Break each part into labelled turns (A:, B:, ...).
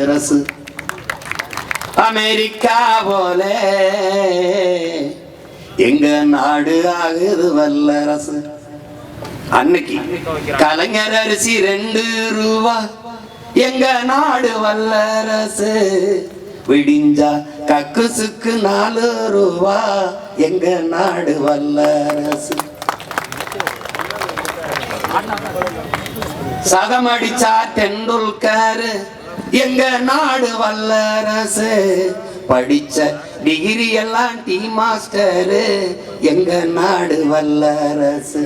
A: வல்லரசு. அமெரிக்கா போல எங்க நாடு ஆகுது வல்லரசு. அன்னைக்கு கலைஞர் அரிசி 2 ரூபா, எங்க நாடு வல்லரசு. விடிஞ்சா கக்குசுக்கு 4 ரூபா, எங்க நாடு வல்லரசு. சதம் அடிச்சா தெண்டுல்கர், எங்க நாடு வல்லரசு. படிச்ச டிகிரி எல்லாம் டீ மாஸ்டர், எங்க நாடு வல்லரசு.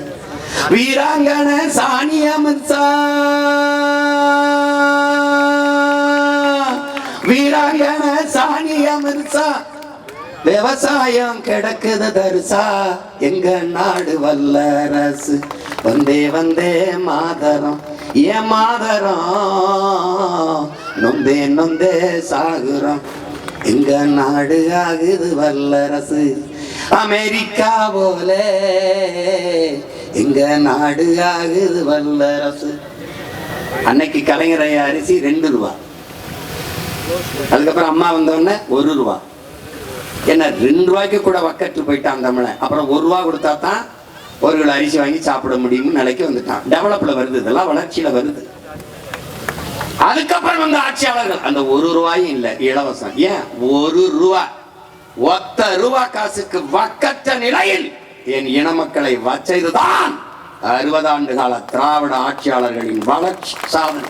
A: வீராங்கன சானியா மிர்சா, வீராங்கன சானியா மிர்சா, விவசாயம் கிடக்குது தரிசா, எங்க நாடு வல்லரசு. வந்தே வந்தே மாதரம் ஏன் மாதரம், நொந்தே நொந்தே சாகுறோம், எங்க நாடு ஆகுது வல்லரசு. அமெரிக்கா போல எங்க நாடு ஆகுது வல்லரசு. அன்னைக்கு கலைஞர் அரிசி 2 ரூபா, அதுக்கப்புறம் அம்மா வந்தோடனே 1 ரூபா. என்ன 2 ரூபாய்க்கு கூட வக்கற்று போயிட்டான் தமிழன். அப்புறம் 1 ரூபா கொடுத்தா தான் 1 கிலோ அரிசி வாங்கி சாப்பிட முடியும்னு நிலைக்கு வந்துட்டான். டெவலப்ல வருது, இதெல்லாம் வளர்ச்சியில வருது. அதுக்கப்புறம் வந்து ஆட்சியாளர்கள் அந்த 1 ரூபாயும் இல்லை, இலவசம். ஏன் 1 ரூபா, ஒத்த ரூபா காசுக்கு வக்கற்ற நிலையில் என் இன மக்களை வச்சதுதான் 60 ஆண்டு கால திராவிட ஆட்சியாளர்களின் வளர்ச்சி சாதனை.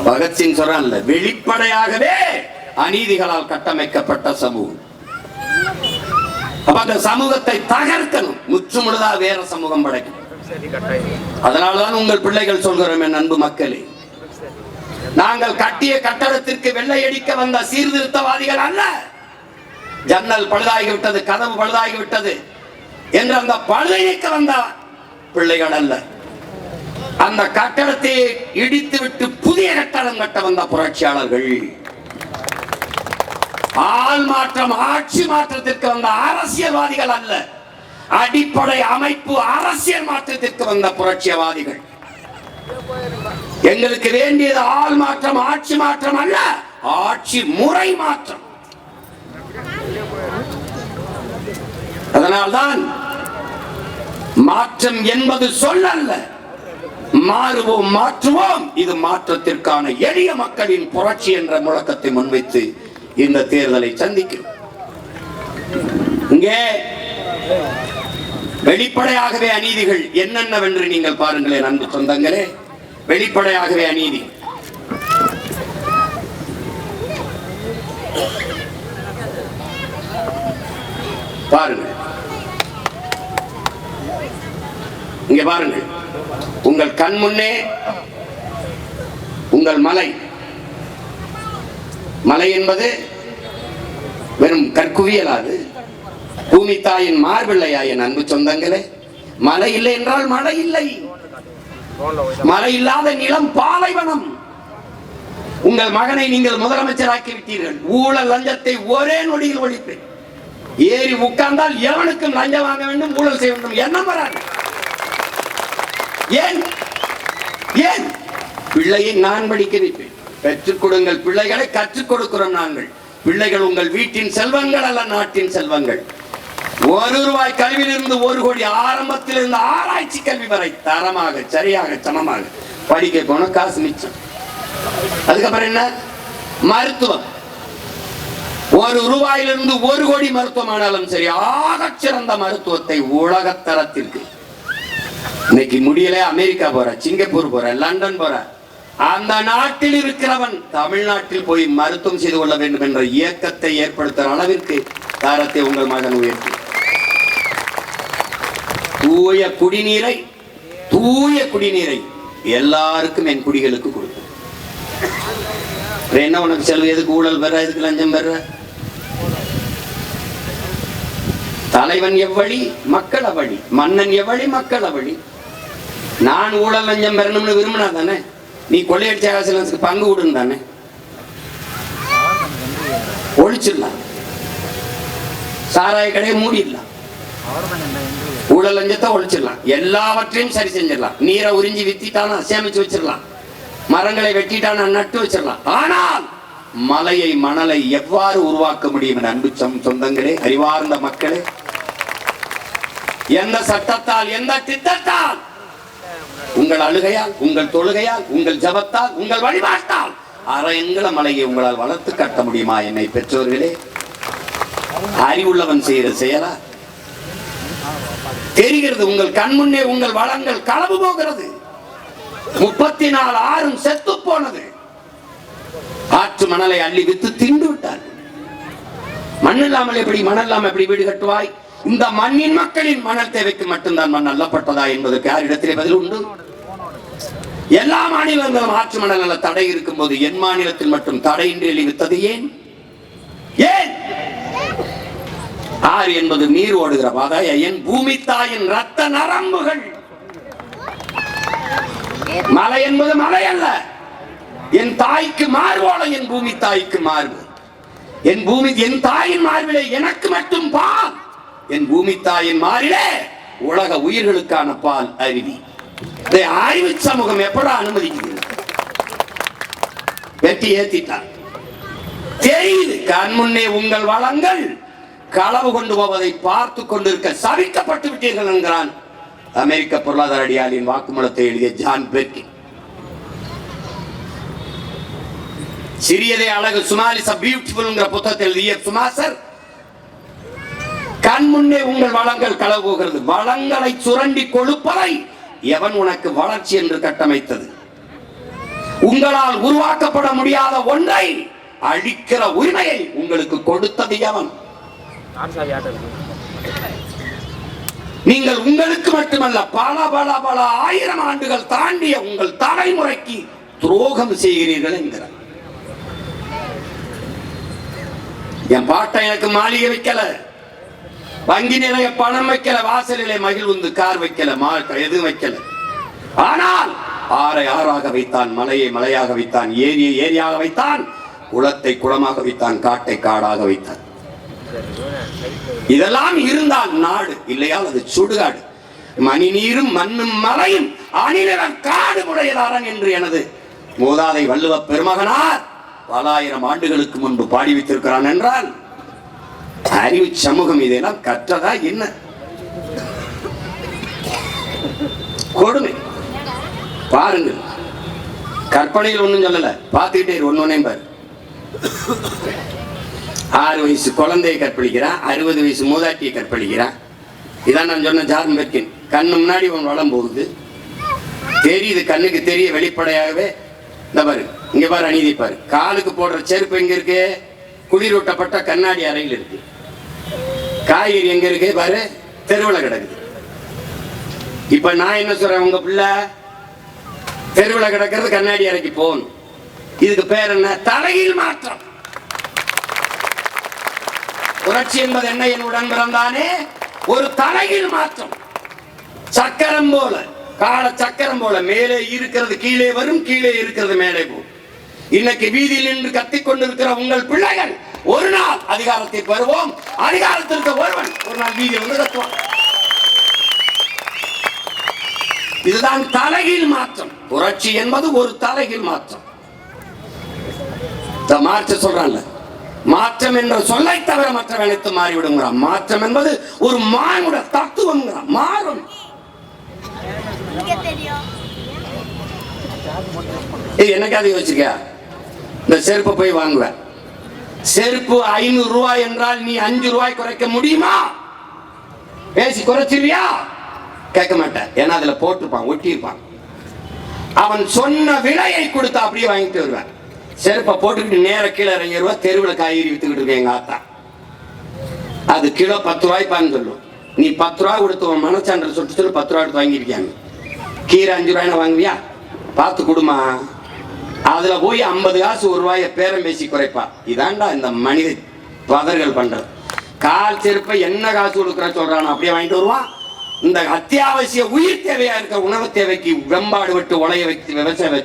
A: பகத்சிங் சொல்றான்ல, வெளிப்படையாகவே அநீதிகளால் கட்டமைக்கப்பட்ட சமூகம். அப்ப அந்த சமூகத்தை தகர்க்கணும், முற்றுமுழுதா வேற சமூகம் படைக்கணும். அதனால்தான் உங்கள் பிள்ளைகள் சொல்கிறோம், என் அன்பு மக்களே, நாங்கள் கட்டிய கட்டடத்திற்கு வெள்ளையடிக்க வந்த சீர்திருத்தவாதிகள் அல்ல. ஜன்னல் பழுதாகிவிட்டது, கதவு பழுதாகிவிட்டது என்று அந்த பழுதைக்க வந்த பிள்ளைகள் அல்ல. அந்த கட்டடத்தை இடித்து விட்டு புதிய கட்டடம் கட்ட வந்த புரட்சியாளர்கள். ஆள் மாற்றம், ஆட்சி மாற்றத்திற்கு வந்த அரசியல்வாதிகள் அல்ல. அடிப்படை அமைப்பு அரசியல் மாற்றத்திற்கு வந்த புரட்சியவாதிகள். எங்களுக்கு வேண்டியது ஆள் மாற்றம், ஆட்சி மாற்றம் அல்ல, ஆட்சி முறை மாற்றம். அதனால்தான் மாற்றம் என்பது சொல்லல்ல, மாறுவோம் மாற்றுவோம். இது மாற்றத்திற்கான எளிய மக்களின் புரட்சி என்ற முழக்கத்தை முன்வைத்து இந்த தேர்தலை சந்திக்கிறோம். இங்கே வெளிப்படையாகவே அநீதிகள் என்னென்னவென்று நீங்கள் பாருங்களேன் அன்பு சொந்தங்களே. வெளிப்படையாகவே அநீதி. பாருங்கள், இங்க பாருங்கள், உங்கள் கண் முன்னே உங்கள் மலை, மலை என்பது வெறும் கற்குவியலாது, பூமி தாயின் மார்பிள்ளையா என் அன்பு சொந்தங்களே. மலை இல்லை என்றால் மழை இல்லை. மழை இல்லாத நிலம் பாலைவனம். உங்கள் மகனை நீங்கள் முதலமைச்சராக்கி விட்டீர்கள். ஊழல் லஞ்சத்தை ஒரே நொடியில் ஒழிப்பேன். ஏறி உட்கார்ந்தால் எவனுக்கும் லஞ்சம் வாங்க வேண்டும், ஊழல் செய்ய வேண்டும் எண்ணம் வராது. ஏன் ஏன் பிள்ளையை நான் படிக்க வைப்பேன். பெற்றுக் கொடுங்கள் பிள்ளைகளை, கற்றுக் கொடுக்கிறோம் நாங்கள். பிள்ளைகள் உங்கள் வீட்டின் செல்வங்கள் அல்ல, நாட்டின் செல்வங்கள். 1 ரூபாய் கல்வியிலிருந்து 1 கோடி, ஆரம்பத்தில் இருந்து ஆராய்ச்சி கல்வி வரை தரமாக, சரியாக, சமமாக படிக்க போன காசு மிச்சம். அதுக்கப்புறம் என்ன? மருத்துவம். 1 ரூபாயிலிருந்து 1 கோடி மருத்துவம் ஆனாலும் சரி, ஆகச் சிறந்த மருத்துவத்தை உலகத்தரத்திற்கு. இன்னைக்கு முடியல, அமெரிக்கா போற, சிங்கப்பூர் போற, லண்டன் போற, அந்த நாட்டில் இருக்கிறவன் தமிழ்நாட்டில் போய் மருத்துவம் செய்து கொள்ள வேண்டும் என்ற இயக்கத்தை ஏற்படுத்துகிற அளவிற்கு தரத்தை உங்கள் மகன் உயர்த்தி, தூய குடிநீரை, தூய குடிநீரை எல்லாருக்கும் என் குடிகளுக்கு கொடுக்கும். என்ன உனக்கு செலவு? எதுக்கு ஊழல் பெற, எதுக்கு லஞ்சம் பெற? தலைவன் எவ்வழி, மக்கள் அவ்வழி. மன்னன் எவ்வழி, மக்கள் அவ்வழி. நான் ஊழல் லஞ்சம் பெறணும்னு விரும்பினா தானே நீ கொள்ளையடிச்ச காசுக்கு பங்கு விடுன்னு தானே ஒழிச்சிடலாம். சாராய கடையை மூடிடலாம். ஊழல் லஞ்சத்தை ஒழிச்சிடலாம், எல்லாவற்றையும் சரி செஞ்சிடலாம். நீரை உறிஞ்சி வித்திட்டானா சேமிச்சு வச்சிடலாம், மரங்களை வெட்டிட்டானா நட்டு வச்சிடலாம். ஆனால் மலையை மணலை எவ்வாறு உருவாக்க முடியும் என அன்பு சொந்தங்களே, அறிவார்ந்த மக்களே, எந்த சட்டத்தால் எந்த திட்டத்தால்? உங்கள் அழுகையால், உங்கள் தொழுகையால், உங்கள் ஜபத்தால், உங்கள் வழிபாட்டால் அரையங்கள மலையை உங்களால் வளர்த்து கட்ட முடியுமா? என்னை பெற்றோர்களே, அறிவுள்ளவன் செய்கிற செயலா? தெரிகிறது, உங்கள் கண் முன்னே உங்கள் வளங்கள் களவு போகிறது. 34 ஆறும் செத்து போனது. ஆற்று மணலை அள்ளி வித்து திண்டு விட்டார். மண் இல்லாமல் எப்படி, மணல் இல்லாமல் எப்படி வீடு கட்டுவாய்? இந்த மண்ணின் மக்களின் மணல் தேவைக்கு மட்டும்தான் மண் அள்ளப்பட்டதா என்பதற்கு யாரிடத்திலே பதில் உண்டு? எல்லா மாநிலங்களும் ஆற்று மணல் தடை இருக்கும் போது என் மாநிலத்தில் மட்டும் தடையின்றி வித்தது ஏன்? ஏன்? ஆறு என்பது நீர் ஓடுகிற பாதை, என் பூமி தாயின் ரத்த நரம்புகள். மலை என்பது மலை அல்ல, என் தாய்க்கு மார்போல என் பூமி தாய்க்கு மார்பு. என் பூமி, என் தாயின் மார்பிலே எனக்கு மட்டும் பால், என் பூமி தாயின் மாறிலே உலக உயிர்களுக்கான பால் அருவி. இதை ஆய்வு சமூகம் எப்படா அனுமதிக்குது? வெட்டி ஏத்திட்டார். தெரியுது, கண் முன்னே உங்கள் வளங்கள் களவு கொண்டு போவதை பார்த்து கொண்டிருக்க சபிக்கப்பட்டு விட்டீர்கள் என்கிறான் அமெரிக்க பொருளாதார அடியாளின் வாக்குமூலத்தை எழுதிய ஜான் பெர்கின். சிறியதே அழகு, சுமால் இஸ் பியூட்டிஃபுல் புத்தகத்தில் எழுதிய சுமாசர், கண் முன்னே உங்கள் வளங்கள் களவு போகிறது. வளங்களை சுரண்டி கொழுப்பதை எவன் உனக்கு வளர்ச்சி என்று கட்டமைத்தது? உங்களால் உருவாக்கப்பட முடியாத ஒன்றை அழிக்கிற உரிமையை உங்களுக்கு கொடுத்தது எவன்? நீங்கள் உங்களுக்கு மட்டுமல்ல, பல பல பல ஆயிரம் ஆண்டுகள் தாண்டிய உங்கள் தலைமுறைக்கு துரோகம் செய்கிறீர்கள் என்கிறார். என் பாட்டை எனக்கு மாளிகை வைக்கல, வங்கி நிறைய பணம் வைக்கல, வாசலிலே மகிழ்வுந்து கார் வைக்கல, எதுவும் வைக்கல. ஆனால் ஆறை ஆறாக வைத்தான், மலையை மலையாக வைத்தான், ஏரியை ஏரியாக வைத்தான், குளத்தை குளமாக வைத்தான், காட்டை காடாக வைத்தான். இதெல்லாம் இருந்தால் நாடு, இல்லையால் அது சுடுகாடு. மணி நீரும் மண்ணும் மலையும் அணிநிலம் காடு முடையதாரன் என்று எனது மூதாதை வள்ளுவ பெருமகனார் பல ஆயிரம் ஆண்டுகளுக்கு முன்பு பாடி வைத்திருக்கிறான் என்றால் அறிவு சமூகம் இதெல்லாம் கற்றதா என்ன? கொடுமை பாருங்கள். கற்பனையில் ஒண்ணும் சொல்லல, பார்த்துக்கிட்டே ஒன்னொன்னே பாரு. 6 வயசு குழந்தையை கற்பழிக்கிறான், 60 வயசு மூதாட்டியை கற்பழிக்கிறான். இதான் நான் சொன்ன ஜான் பெர்கின். கண்ணு முன்னாடி உன் வளம் போகுது, தெரியுது, கண்ணுக்கு தெரிய வெளிப்படையாகவே. இந்த பாரு, இங்க பாரு, அநீதி பாரு. காலுக்கு போடுற செருப்பு எங்க இருக்கு? குளிரூட்டப்பட்ட கண்ணாடி அறையில் இருக்கு. காய்கறி எங்க இருக்கு பாரு, தெருவில் கிடக்குது. இப்ப நான் என்ன சொல்றேன், உங்க பிள்ளை தெருவில் கிடக்கிறது, கண்ணாடி அறைக்கு போகணும். இதுக்கு பேர் என்ன? தலையில் மாற்றம். புரட்சி என்பது என்ன? என் உடன் பிறந்தானே ஒரு தலையில் மாற்றம். சக்கரம் போல, கால சக்கரம் போல, மேலே இருக்கிறது கீழே வரும், கீழே இருக்கிறது மேலே போகும். இன்னைக்கு வீதியில் நின்று கத்திக் கொண்டிருக்கிற உங்கள் பிள்ளைகள் ஒரு நாள் அதிகாரத்தை பெறுவோம், அதிகாரத்திற்கு ஒருவன் ஒரு நாள் வீதியில் வந்து கத்துவான். இதுதான் தலைகீழ் மாற்றம். புரட்சி என்பது ஒரு தலைகீழ் மாற்றம். மாற்ற சொல்றான்ல, மாற்றம் என்ற சொல்லை தவிர மற்ற அனைத்து மாறிவிடுங்கிறான். மாற்றம் என்பது ஒரு மானுட தத்துவம், மாறும். என்னைக்காவது யோசிக்க, இந்த செருப்பை போய் வாங்குவேன், செருப்பு 500 ரூபாய் என்றால் நீ 5 ரூபாய் குறைக்க முடியுமா? பேசி குறைச்சிருவியா? கேட்க மாட்டேன். ஏன்னா அதுல போட்டிருப்பான், ஒட்டியிருப்பான். அவன் சொன்ன விலையை கொடுத்து அப்படியே வாங்கிட்டு வருவேன். செருப்பை போட்டுக்கிட்டு நேர கீழே இறங்கிடுவா. தெருவில் காய்கறி வித்துக்கிட்டு இருக்கேன் எங்க ஆத்தா. அது கிலோ 10 ரூபாய்ப்பான்னு சொல்லும். நீ 10 ரூபாய் கொடுத்து உன் மனச்சான்றல் சுட்டு சொல்லி 10 ரூபாய் எடுத்து வாங்கியிருக்காங்க. கீரை 5 ரூபாய்னா வாங்குவியா? பார்த்து கொடுமா. அதுல போய் 50 காசு 1 ரூபாய பேரம் பேசி குறைப்பா. இதாண்டா இந்த மனித பதர்கள் பண்றது. கால் செருப்பை என்ன காசு கொடுக்குற சொல்றான், அப்படியே வாங்கிட்டு வருவான். இந்த அத்தியாவசிய உயிர் தேவையா இருக்க உணவு தேவைக்கு வெம்பாடு விட்டு உலைய வைத்து விவசாய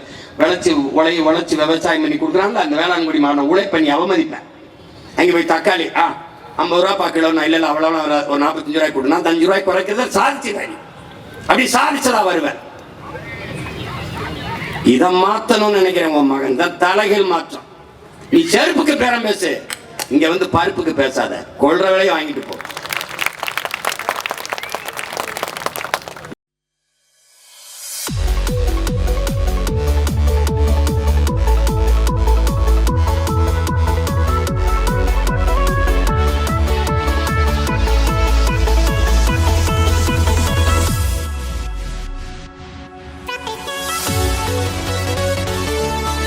A: வளர்ச்சி விவசாயம் பண்ணி கொடுக்குறாங்க. அந்த வேளாண்குடி மாணவ உழைப்பை நீ அவமதிப்பேன். அங்கே போய் தக்காளி 50 ரூபா கிலோ, நான் இல்லை அவ்வளோ ஒரு 45 ரூபாய் கொடுனா 5 ரூபாய் குறைக்கிறத சாதிச்சுவேன். அப்படி சாதிச்சதா வருவேன். இதை மாத்தணும்னு நினைக்கிறேன். உன் மகன் தான் தலைகள் மாற்றம். நீ செருப்புக்கு பேரம் பேசு, இங்க வந்து பருப்புக்கு பேசாத. கொள்ற விலையை வாங்கிட்டு போ.